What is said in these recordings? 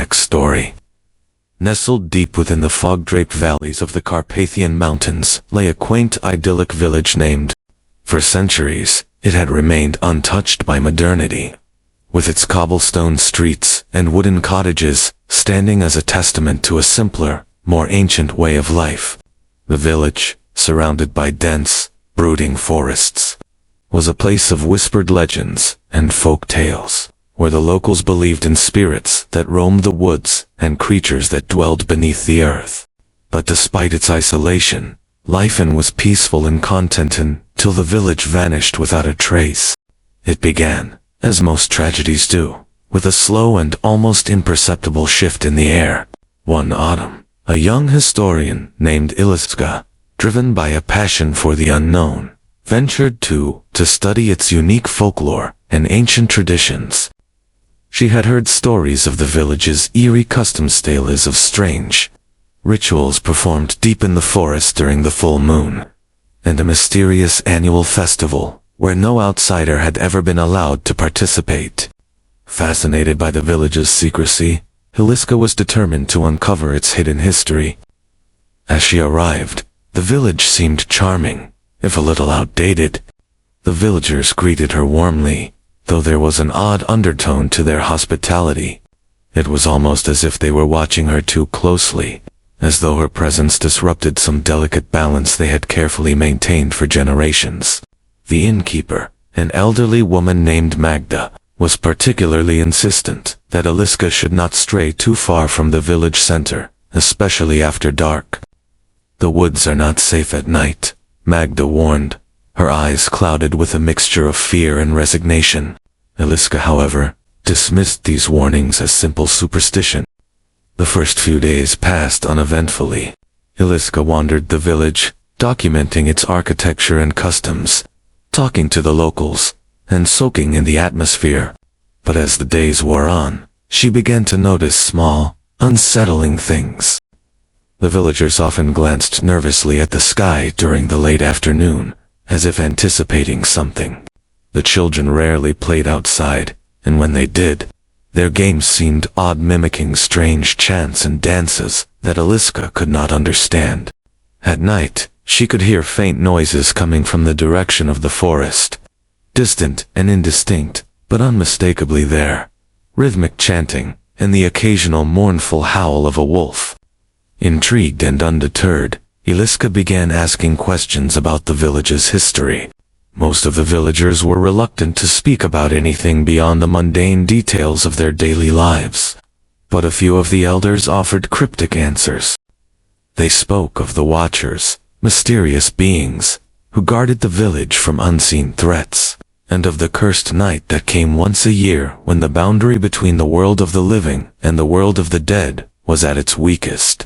next story. Nestled deep within the fog-draped valleys of the Carpathian Mountains lay a quaint idyllic village named. For centuries, it had remained untouched by modernity, with its cobblestone streets and wooden cottages standing as a testament to a simpler, more ancient way of life. The village, surrounded by dense, brooding forests, was a place of whispered legends and folk tales, where the locals believed in spirits that roamed the woods and creatures that dwelled beneath the earth. But despite its isolation, life was peaceful and contented till the village vanished without a trace. It began, as most tragedies do, with a slow and almost imperceptible shift in the air. One autumn, a young historian named Iliska, driven by a passion for the unknown, ventured to study its unique folklore and ancient traditions. She had heard stories of the village's eerie customs, tales of strange rituals performed deep in the forest during the full moon, and a mysterious annual festival where no outsider had ever been allowed to participate. Fascinated by the village's secrecy, Iliska was determined to uncover its hidden history. As she arrived, the village seemed charming, if a little outdated. The villagers greeted her warmly, though there was an odd undertone to their hospitality. It was almost as if they were watching her too closely, as though her presence disrupted some delicate balance they had carefully maintained for generations. The innkeeper, an elderly woman named Magda, was particularly insistent that Iliska should not stray too far from the village center, especially after dark. "The woods are not safe at night," Magda warned, her eyes clouded with a mixture of fear and resignation. Iliska, however, dismissed these warnings as simple superstition. The first few days passed uneventfully. Iliska wandered the village, documenting its architecture and customs, talking to the locals, and soaking in the atmosphere. But as the days wore on, she began to notice small, unsettling things. The villagers often glanced nervously at the sky during the late afternoon, as if anticipating something. The children rarely played outside, and when they did, their games seemed odd, mimicking strange chants and dances that Iliska could not understand. At night, she could hear faint noises coming from the direction of the forest, distant and indistinct, but unmistakably there. Rhythmic chanting, and the occasional mournful howl of a wolf. Intrigued and undeterred, Iliska began asking questions about the village's history. Most of the villagers were reluctant to speak about anything beyond the mundane details of their daily lives, but a few of the elders offered cryptic answers. They spoke of the Watchers, mysterious beings, who guarded the village from unseen threats, and of the cursed night that came once a year when the boundary between the world of the living and the world of the dead was at its weakest.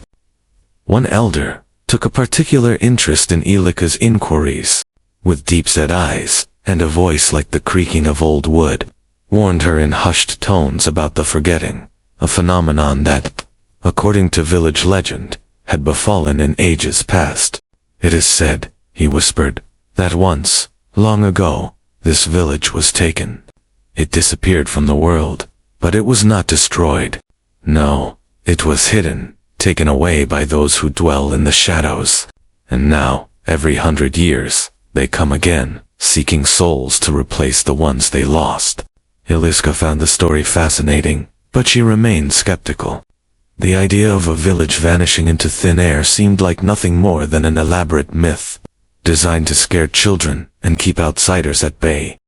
One elder took a particular interest in Ilika's inquiries, with deep-set eyes and a voice like the creaking of old wood, warned her in hushed tones about the forgetting, a phenomenon that, according to village legend, had befallen in ages past. "It is said," he whispered, "that once, long ago, this village was taken. It disappeared from the world, but it was not destroyed. No, it was hidden, taken away by those who dwell in the shadows. And now, every 100 years, they come again, seeking souls to replace the ones they lost." Iliska found the story fascinating, but she remained skeptical. The idea of a village vanishing into thin air seemed like nothing more than an elaborate myth, designed to scare children and keep outsiders at bay.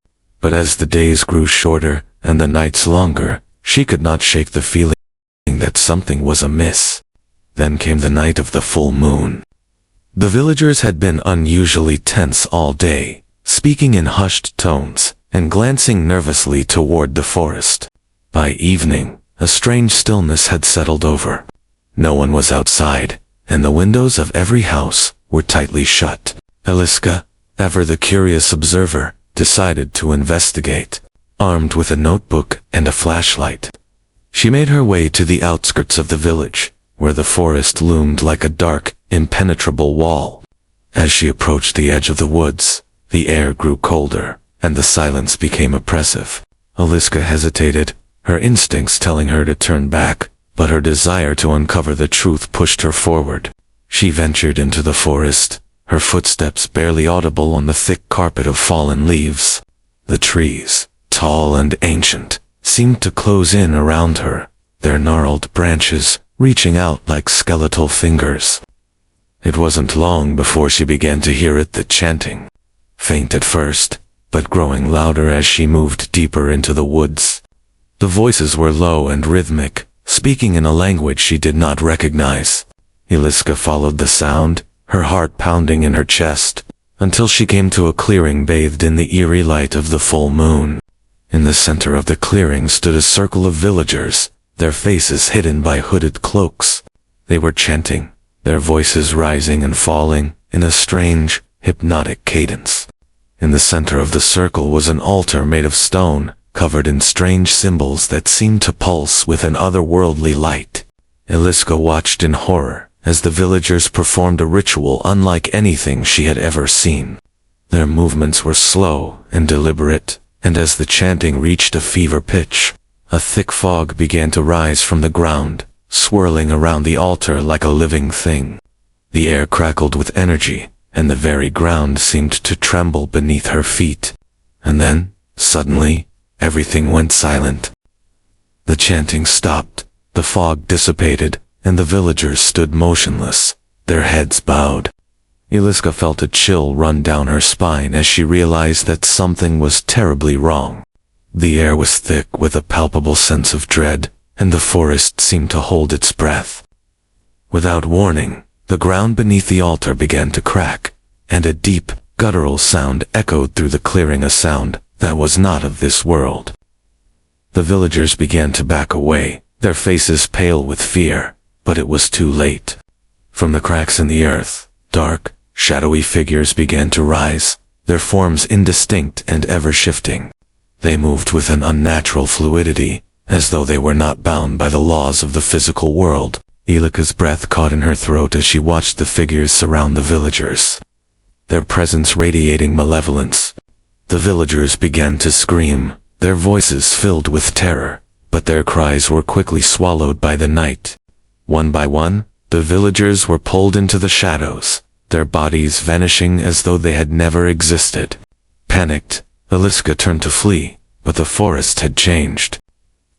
But as the days grew shorter and the nights longer, she could not shake the feeling that something was amiss. Then came the night of the full moon. The villagers had been unusually tense all day, speaking in hushed tones and glancing nervously toward the forest. By evening, a strange stillness had settled over. No one was outside, and the windows of every house were tightly shut. Iliska, ever the curious observer, decided to investigate, armed with a notebook and a flashlight. She made her way to the outskirts of the village, where the forest loomed like a dark, impenetrable wall. As she approached the edge of the woods, the air grew colder, and the silence became oppressive. Iliska hesitated, her instincts telling her to turn back, but her desire to uncover the truth pushed her forward. She ventured into the forest, her footsteps barely audible on the thick carpet of fallen leaves. The trees, tall and ancient, seemed to close in around her, their gnarled branches reaching out like skeletal fingers. It wasn't long before she began to hear the chanting. Faint at first, but growing louder as she moved deeper into the woods. The voices were low and rhythmic, speaking in a language she did not recognize. Iliska followed the sound, her heart pounding in her chest, until she came to a clearing bathed in the eerie light of the full moon. In the center of the clearing stood a circle of villagers, their faces hidden by hooded cloaks. They were chanting, their voices rising and falling in a strange, hypnotic cadence. In the center of the circle was an altar made of stone, covered in strange symbols that seemed to pulse with an otherworldly light. Iliska watched in horror as the villagers performed a ritual unlike anything she had ever seen. Their movements were slow and deliberate, and as the chanting reached a fever pitch, a thick fog began to rise from the ground, swirling around the altar like a living thing. The air crackled with energy, and the very ground seemed to tremble beneath her feet. And then, suddenly, everything went silent. The chanting stopped, the fog dissipated, and the villagers stood motionless, their heads bowed. Iliska felt a chill run down her spine as she realized that something was terribly wrong. The air was thick with a palpable sense of dread, and the forest seemed to hold its breath. Without warning, the ground beneath the altar began to crack, and a deep, guttural sound echoed through the clearing, a sound that was not of this world. The villagers began to back away, their faces pale with fear, but it was too late. From the cracks in the earth, dark, shadowy figures began to rise, their forms indistinct and ever-shifting. They moved with an unnatural fluidity, as though they were not bound by the laws of the physical world. Ilika's breath caught in her throat as she watched the figures surround the villagers, their presence radiating malevolence. The villagers began to scream, their voices filled with terror, but their cries were quickly swallowed by the night. One by one, the villagers were pulled into the shadows, their bodies vanishing as though they had never existed. Panicked, Iliska turned to flee, but the forest had changed.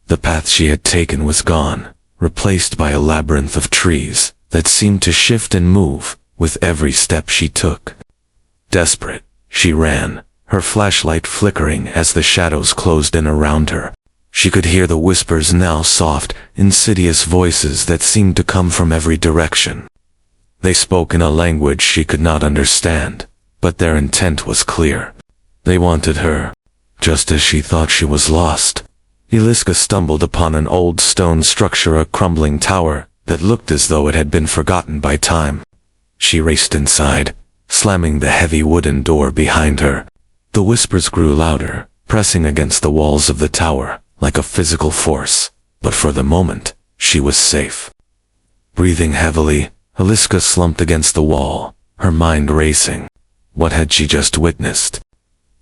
The path she had taken was gone, replaced by a labyrinth of trees that seemed to shift and move with every step she took. Desperate, she ran, her flashlight flickering as the shadows closed in around her. She could hear the whispers now, soft, insidious voices that seemed to come from every direction. They spoke in a language she could not understand, but their intent was clear. They wanted her, just as she thought she was lost. Iliska stumbled upon an old stone structure, a crumbling tower that looked as though it had been forgotten by time. She raced inside, slamming the heavy wooden door behind her. The whispers grew louder, pressing against the walls of the tower, like a physical force, but for the moment, she was safe. Breathing heavily, Iliska slumped against the wall, her mind racing. What had she just witnessed?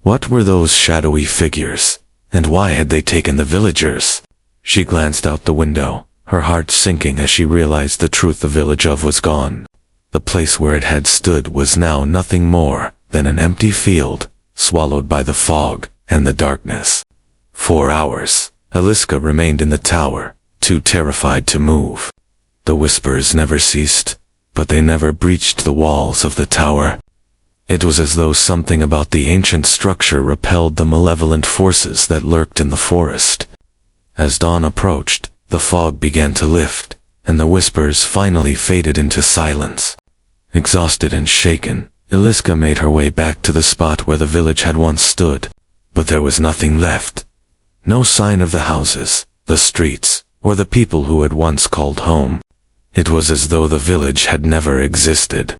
What were those shadowy figures, and why had they taken the villagers? She glanced out the window, her heart sinking as she realized the truth. The village was gone. The place where it had stood was now nothing more than an empty field, swallowed by the fog and the darkness. 4 hours, Iliska remained in the tower, too terrified to move. The whispers never ceased, but they never breached the walls of the tower. It was as though something about the ancient structure repelled the malevolent forces that lurked in the forest. As dawn approached, the fog began to lift, and the whispers finally faded into silence. Exhausted and shaken, Iliska made her way back to the spot where the village had once stood, but there was nothing left. No sign of the houses, the streets, or the people who had once called home. It was as though the village had never existed.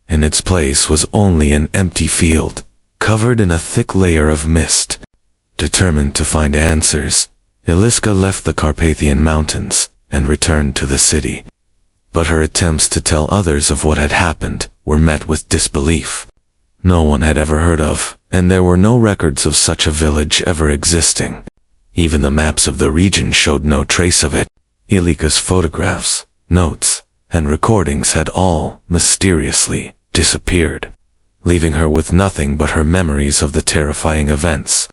In its place was only an empty field, covered in a thick layer of mist. Determined to find answers, Iliska left the Carpathian Mountains and returned to the city. But her attempts to tell others of what had happened were met with disbelief. No one had ever heard of, and there were no records of such a village ever existing. Even the maps of the region showed no trace of it. Elika's photographs, notes, and recordings had all mysteriously disappeared, leaving her with nothing but her memories of the terrifying events.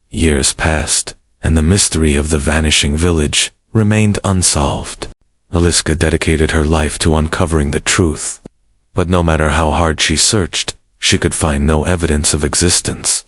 Years passed, and the mystery of the vanishing village remained unsolved. Eliska dedicated her life to uncovering the truth, but no matter how hard she searched, she could find no evidence of existence.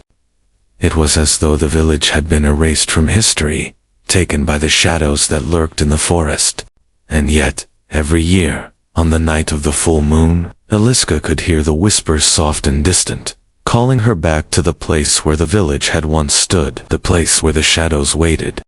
It was as though the village had been erased from history, taken by the shadows that lurked in the forest. And yet, every year, on the night of the full moon, Eliska could hear the whispers soft and distant, calling her back to the place where the village had once stood, the place where the shadows waited,